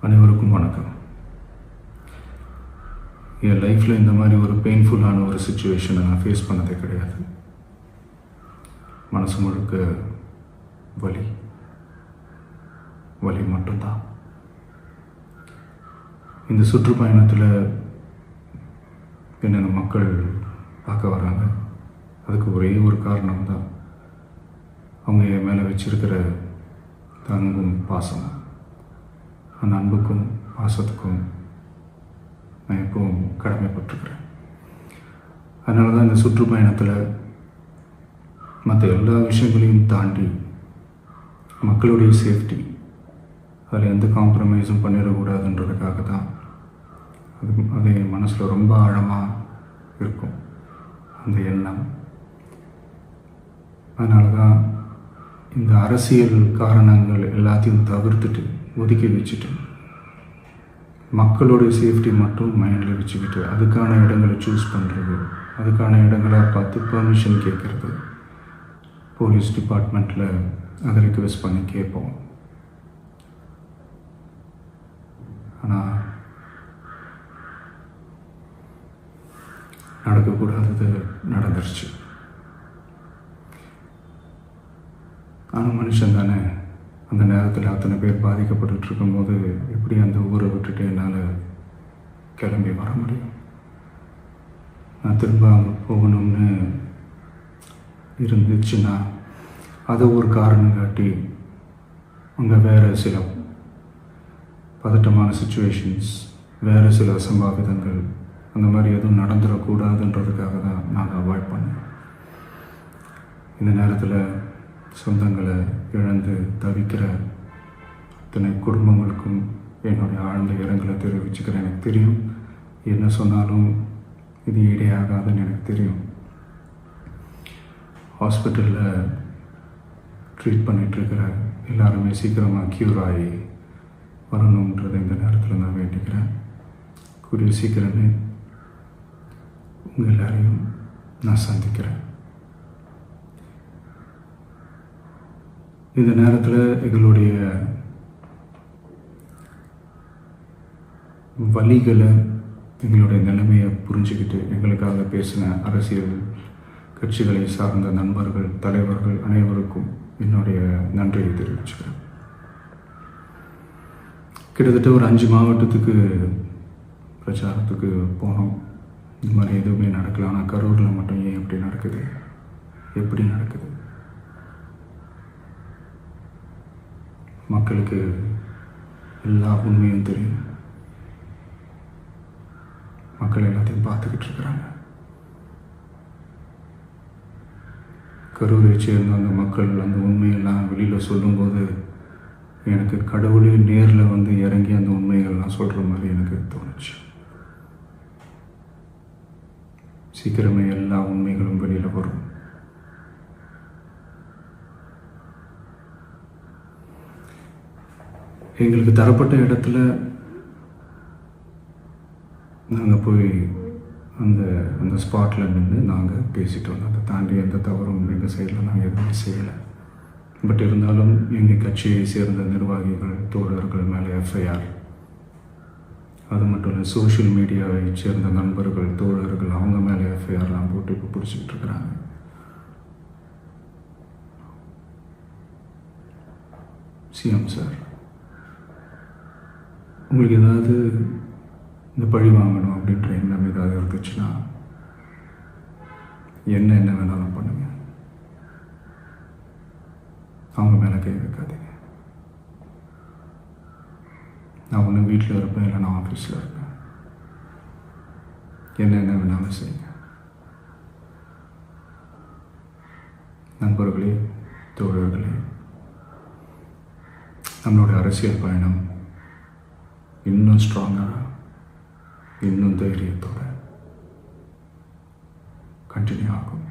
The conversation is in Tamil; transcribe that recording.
அனைவருக்கும் வணக்கம். என் லைஃப்பில் இந்த மாதிரி ஒரு பெயின்ஃபுல்லான ஒரு சுச்சுவேஷனை நான் ஃபேஸ் பண்ணதே கிடையாது. மனசு முழுக்க வலி வலி மட்டும்தான். இந்த சுற்றுப்பயணத்தில் என்னென்ன மக்கள் பார்க்க வராங்க, அதுக்கு ஒரே ஒரு காரணம் தான், அவங்க என் மேலே வச்சிருக்கிற அன்பும் பாசம். அந்த அன்புக்கும் பாசத்துக்கும் நான் எப்பவும் கடமைப்பட்டிருக்கிறேன். அதனால தான் இந்த சுற்றுப்பயணத்தில் மற்ற எல்லா விஷயங்களையும் தாண்டி மக்களுடைய சேஃப்டி, அதில் எந்த காம்ப்ரமைஸும் பண்ணிடக்கூடாதுன்றதுக்காக தான் அது என் மனசில் ரொம்ப ஆழமாக இருக்கும் அந்த எண்ணம். அதனால தான் இந்த அரசியல் காரணங்கள் எல்லாத்தையும் தவிர்த்துட்டு ஒதுக்கி வச்சுட்டு மக்களோட சேஃப்டி மட்டும் மைண்டில் வச்சுக்கிட்டு அதுக்கான இடங்களை சூஸ் பண்ணுறது, அதுக்கான இடங்களை பார்த்து பெர்மிஷன் கேட்குறது, போலீஸ் டிபார்ட்மெண்ட்டில் அதை ரிக்வெஸ்ட் பண்ணி கேட்போம். ஆனால் நடக்கக்கூடாதது நடந்துருச்சு. ஆனால் மனுஷன் தானே, அந்த நேரத்தில் அத்தனை பேர் பாதிக்கப்பட்டு இருக்கும்போது எப்படி அந்த ஊரை விட்டுட்டு என்னால் கிளம்பி வர முடியும்? நான் திரும்ப அங்கே போகணும்னு இருந்துச்சுன்னா அதை ஒரு காரணம் காட்டி அங்கே வேறு சில பதட்டமான சுச்சுவேஷன்ஸ், வேறு சில அசம்பாவிதங்கள் அந்த மாதிரி எதுவும் நடந்துடக்கூடாதுன்றதுக்காக தான் நான் அவாய்ட் பண்ணேன். இந்த நேரத்தில் சொந்தங்களை இழந்து தவிக்கிற அத்தனை குடும்பங்களுக்கும் என்னுடைய ஆழ்ந்த இரங்கலை தெரிவிச்சுக்கிறேன். எனக்கு தெரியும், என்ன சொன்னாலும் இது ஈடேயாகாதுன்னு எனக்கு தெரியும். ஹாஸ்பிட்டலில் ட்ரீட் பண்ணிகிட்ருக்கிற எல்லாருமே சீக்கிரமாக க்யூர் ஆகி வரணுன்றதை இந்த நேரத்தில் நான் வேண்டிக்கிறேன். கூடிய சீக்கிரமே உங்கள் எல்லாரையும் நான் சந்திக்கிறேன். இந்த நேரத்தில் எங்களுடைய வலிகளை, எங்களுடைய நிலைமையை புரிஞ்சுக்கிட்டு எங்களுக்காக பேசின அரசியல் கட்சிகளை சார்ந்த நண்பர்கள், தலைவர்கள் அனைவருக்கும் என்னுடைய நன்றியை தெரிவிச்சுக்கிறேன். கிட்டத்தட்ட ஒரு 5 மாவட்டத்துக்கு பிரச்சாரத்துக்கு போனோம். இந்த மாதிரி எதுவுமே நடக்கல. ஆனால் கரூரில் மட்டும் ஏன் எப்படி நடக்குது, எப்படி நடக்குது? மக்களுக்கு எல்லா உண்மையும் தெரியும். மக்கள் எல்லாத்தையும் பார்த்துக்கிட்டு இருக்கிறாங்க. கரூரை சேர்ந்த அந்த மக்கள் அந்த உண்மையெல்லாம் வெளியில் சொல்லும்போது எனக்கு கடவுளே நேரில் வந்து இறங்கி அந்த உண்மைகள்லாம் சொல்கிற மாதிரி எனக்கு தோணுச்சு. சீக்கிரமே எல்லா உண்மைகளும் வெளியில் வரும். எங்களுக்கு தரப்பட்ட இடத்துல நாங்கள் போய் அந்த ஸ்பாட்டில் நின்று நாங்கள் பேசிட்டு வந்தோம். அதை தாண்டி எந்த தவறும் எங்கள் சைடில் நாங்கள் எதுவுமே செய்யலை. பட் இருந்தாலும் எங்கள் கட்சியை சேர்ந்த நிர்வாகிகள், தோழர்கள் மேலே எஃப்ஐஆர், அது மட்டும் இல்லை சோஷியல் மீடியாவை சேர்ந்த நண்பர்கள், தோழர்கள் அவங்க மேலே எஃப்ஐஆர்லாம் போட்டு இப்போ பிடிச்சிக்கிட்டு இருக்கிறாங்க. சிஎம் சார், உங்களுக்கு ஏதாவது இந்த பழி வாங்கணும் அப்படின்ற எண்ணம் ஏதாவது இருந்துச்சுன்னா என்ன வேணாலும் பண்ணுங்க. அவங்க மேலே கை வைக்காதீங்க. நான் ஒன்று வீட்டில் இருப்பேன், இல்லை நான் ஆஃபீஸில் இருப்பேன். என்ன வேணாலும் செய்யுங்க. நண்பர்களே, தோழர்களே, நம்மளோட அரசியல் பயணம் இன்னும் ஸ்ட்ராங்காக, இன்னும் தைரியத்தோட கண்டினியூ ஆகும்.